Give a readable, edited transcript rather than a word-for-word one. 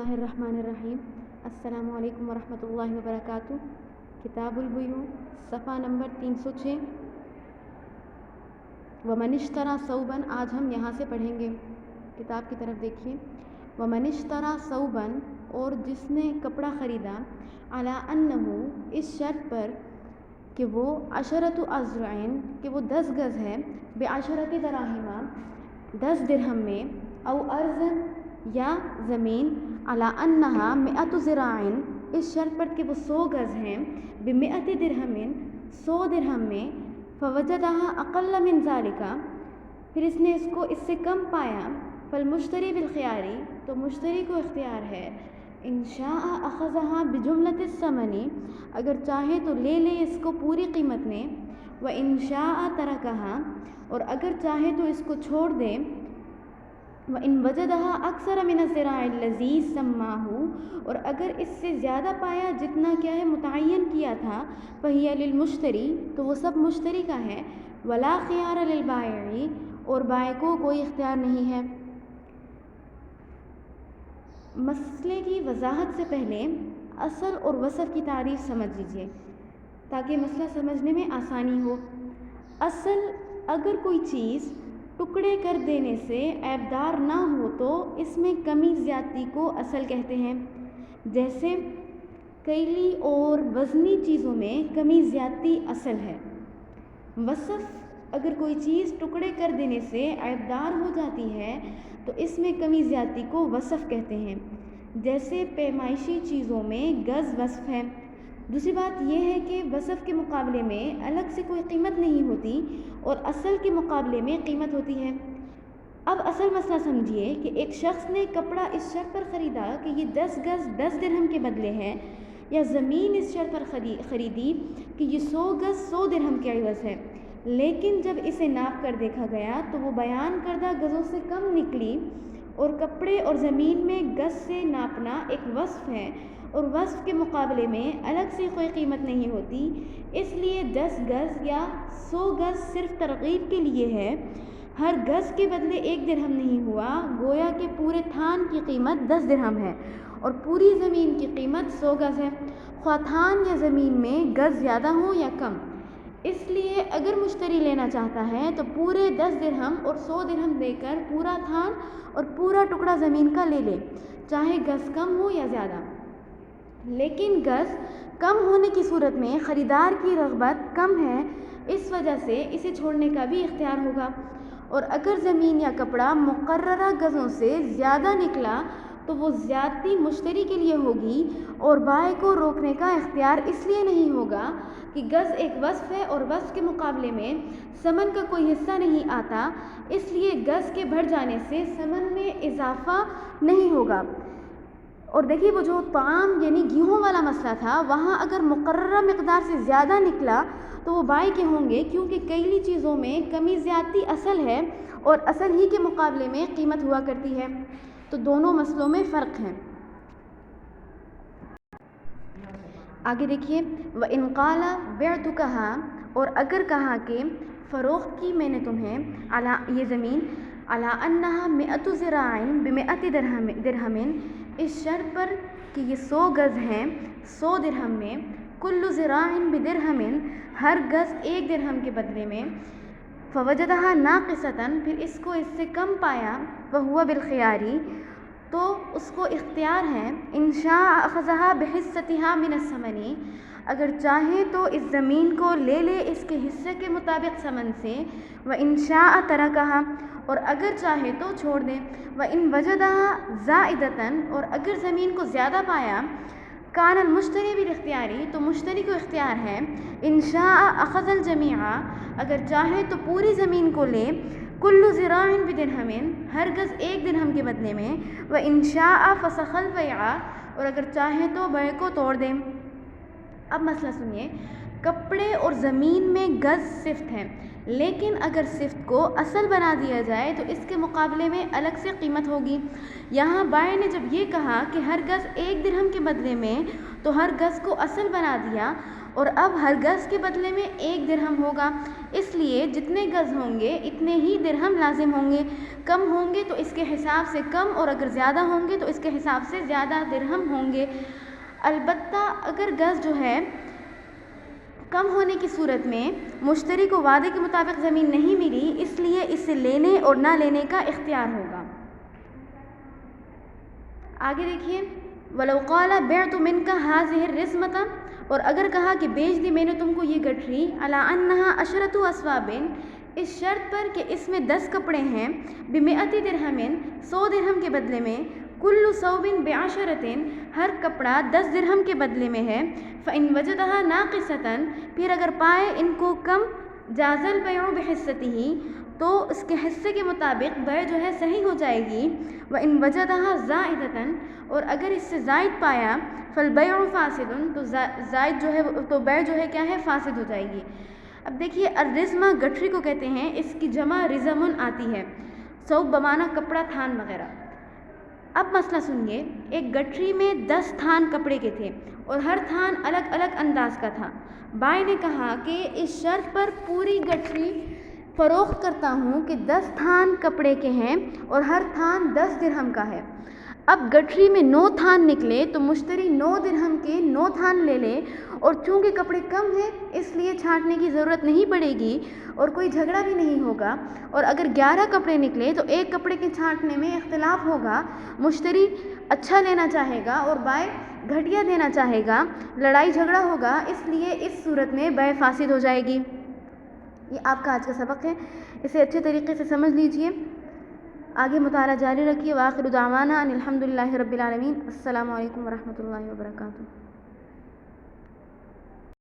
اللہ الرحمن الرحیم۔ السلام علیکم ورحمۃ اللہ وبرکاتہ۔ کتاب البیوع صفحہ نمبر 306۔ ومن اشترى ثوبا، آج ہم یہاں سے پڑھیں گے، کتاب کی طرف دیکھیے۔ ومن اشترى ثوبا، اور جس نے کپڑا خریدا، علی انہ، اس شرط پر کہ وہ عشرۃ اذرع، کہ وہ 10 گز ہے، بعشرۃ دراہم، 10 درہم میں، او ارض، یا زمین، علی انہا 100 ذراع، اس شرط پر کہ وہ 100 گز ہیں، ب100 درہم، 100 درہم میں، فوجدہا اقل من ذالک، پھر اس نے اس کو اس سے کم پایا، فالمشتری بالخیار، تو مشتری کو اختیار ہے، ان شاء اخذہا بجملۃ الثمن، اگر چاہے تو لے لے اس کو پوری قیمت میں، و ان شاء ترکہا، اور اگر چاہے تو اس کو چھوڑ دے، وَإِن وَجَدَهَا أَكْثَرَ مِنَ الزِّرَاعِ الَّذِي سَمَّاهُ، اور اگر اس سے زیادہ پایا جتنا کیا ہے متعین کیا تھا، فَهِيَ لِلْمُشْتَرِي، تو وہ سب مشتری کا ہے، وَلَا خِيَارَ لِلْبَائِعِ، اور بائع کو کوئی اختیار نہیں ہے۔ مسئلے کی وضاحت سے پہلے اصل اور وصف کی تعریف سمجھ لیجیے تاکہ مسئلہ سمجھنے میں آسانی ہو۔ اصل، اگر کوئی چیز ٹکڑے کر دینے سے عیبدار نہ ہو تو اس میں کمی زیادتی کو اصل کہتے ہیں، جیسے کیلی اور وزنی چیزوں میں کمی زیادتی اصل ہے۔ وصف، اگر کوئی چیز ٹکڑے کر دینے سے عیبدار ہو جاتی ہے تو اس میں کمی زیادتی کو وصف کہتے ہیں، جیسے پیمائشی چیزوں میں گز وصف ہے۔ دوسری بات یہ ہے کہ وصف کے مقابلے میں الگ سے کوئی قیمت نہیں ہوتی اور اصل کے مقابلے میں قیمت ہوتی ہے۔ اب اصل مسئلہ سمجھیے کہ ایک شخص نے کپڑا اس شرط پر خریدا کہ یہ 10 گز 10 درہم کے بدلے ہے، یا زمین اس شرط پر خریدی کہ یہ 100 گز 100 درہم کے عوض ہے، لیکن جب اسے ناپ کر دیکھا گیا تو وہ بیان کردہ گزوں سے کم نکلی، اور کپڑے اور زمین میں گز سے ناپنا ایک وصف ہے اور وصف کے مقابلے میں الگ سے کوئی قیمت نہیں ہوتی، اس لیے 10 گز یا 100 گز صرف ترغیب کے لیے ہے، ہر گز کے بدلے 1 درہم نہیں ہوا، گویا کہ پورے تھان کی قیمت 10 درہم ہے اور پوری زمین کی قیمت 100 گز ہے، خواہ تھان یا زمین میں گز زیادہ ہوں یا کم۔ اس لیے اگر مشتری لینا چاہتا ہے تو پورے 10 درہم اور 100 درہم دے کر پورا تھان اور پورا ٹکڑا زمین کا لے لے، چاہے گز کم ہو یا زیادہ۔ لیکن گز کم ہونے کی صورت میں خریدار کی رغبت کم ہے، اس وجہ سے اسے چھوڑنے کا بھی اختیار ہوگا، اور اگر زمین یا کپڑا مقررہ گزوں سے زیادہ نکلا تو وہ زیادتی مشتری کے لیے ہوگی، اور بائع کو روکنے کا اختیار اس لیے نہیں ہوگا کہ گز ایک وصف ہے اور وصف کے مقابلے میں ثمن کا کوئی حصہ نہیں آتا، اس لیے گز کے بڑھ جانے سے ثمن میں اضافہ نہیں ہوگا۔ اور دیکھیے وہ جو طعام یعنی گیہوں والا مسئلہ تھا، وہاں اگر مقررہ مقدار سے زیادہ نکلا تو وہ بائع کے ہوں گے، کیونکہ کیلی چیزوں میں کمی زیادتی اصل ہے اور اصل ہی کے مقابلے میں قیمت ہوا کرتی ہے، تو دونوں مسئلوں میں فرق ہے۔ آگے دیکھیے، وَإِنْ قَالَ بِعْتُكَهَا، اور اگر کہا کہ فروخت کی میں نے تمہیں، یہ زمین، عَلَىٰ أَنَّهَا 100 ذراع ب100 درہم، اس شرط پر کہ یہ 100 گز ہیں 100 درہم میں، كُلُّ ذراع بدرہم، ہر گز 1 درہم کے بدلے میں، فوجدہا ناقصۃ، پھر اس کو اس سے کم پایا، وہو بالخیار، تو اس کو اختیار ہے، ان شاء اخذہا بحصتہا من الثمن، اگر چاہے تو اس زمین کو لے لے اس کے حصے کے مطابق ثمن سے، وان شاء ترکہا، اور اگر چاہے تو چھوڑ دے، وان وجدہا زائدۃ، اور اگر زمین کو زیادہ پایا، کان المشتری بالاختیار، تو مشتری کو اختیار ہے، ان شاء اخذ الجمیع، اگر چاہے تو پوری زمین کو لے، کل ذراع بدرہم، ہر گز 1 درہم کے بدلے میں، وان شاء فسخ البیع، اور اگر چاہے تو بیع کو توڑ دے۔ اب مسئلہ سنیے، کپڑے اور زمین میں گز صفت ہے، لیکن اگر صفت کو اصل بنا دیا جائے تو اس کے مقابلے میں الگ سے قیمت ہوگی۔ یہاں بائع نے جب یہ کہا کہ ہر گز 1 درہم کے بدلے میں، تو ہر گز کو اصل بنا دیا، اور اب ہر گز کے بدلے میں 1 درہم ہوگا، اس لیے جتنے گز ہوں گے اتنے ہی درہم لازم ہوں گے، کم ہوں گے تو اس کے حساب سے کم، اور اگر زیادہ ہوں گے تو اس کے حساب سے زیادہ درہم ہوں گے۔ البتہ اگر گز جو ہے کم ہونے کی صورت میں مشتری کو وعدے کے مطابق زمین نہیں ملی، اس لیے اسے لینے اور نہ لینے کا اختیار ہوگا۔ آگے دیکھیے، وَلَوْ قَالَ بِعْتُ مِنْكَ هَذِهِ الرِّزْمَةَ، اور اگر کہا کہ بیچ دی میں نے تم کو یہ گٹھری، عَلَىٰ أَنَّهَا 10 أَصْوَابٍ، اس شرط پر کہ اس میں 10 کپڑے ہیں، ب100 درہم، 100 درہم کے بدلے میں، كُلُّ ثَوْبٍ ب10، ہر کپڑا 10 درہم کے بدلے میں ہے، فَإِنْ وَجَدَهَا نَاقِصَةً، پھر اگر پائے ان کو کم، جَازَ الْبَيْعُ بِحِصَّتِهِ، تو اس کے حصے کے مطابق بیع جو ہے صحیح ہو جائے گی۔ وَإِنْ وَجَدَهَا زَائِدَةً، اور اگر اس سے زائد پایا، فَالْبَيْعُ فَاسِدٌ، تو زائد جو ہے تو بیع جو ہے کیا ہے، فاسد ہو جائے گی۔ اب دیکھیے، الرزمہ گٹھری کو کہتے ہیں، اس کی جمع رزمن آتی ہے، ثوب بمانا کپڑا، تھان وغیرہ۔ اب مسئلہ سنیے، ایک گٹھری میں 10 تھان کپڑے کے تھے اور ہر تھان الگ الگ انداز کا تھا۔ بائی نے کہا کہ اس شرط پر پوری گٹھری فروخت کرتا ہوں کہ 10 تھان کپڑے کے ہیں اور ہر تھان 10 درہم کا ہے۔ اب گٹھری میں 9 تھان نکلے تو مشتری 9 درہم کے 9 تھان لے لے، اور چونکہ کپڑے کم ہیں اس لیے چھانٹنے کی ضرورت نہیں پڑے گی اور کوئی جھگڑا بھی نہیں ہوگا۔ اور اگر 11 کپڑے نکلے تو ایک کپڑے کے چھانٹنے میں اختلاف ہوگا، مشتری اچھا لینا چاہے گا اور بائی گھٹیا دینا چاہے گا، لڑائی جھگڑا ہوگا، اس لیے اس صورت میں بیع فاسد ہو جائے گی۔ یہ آپ کا آج کا سبق ہے، اسے اچھے طریقے سے سمجھ لیجئے، آگے مطالعہ جاری رکھیے۔ وآخر دعوانا ان الحمد للہ رب العالمین۔ السلام علیکم ورحمۃ اللہ وبرکاتہ۔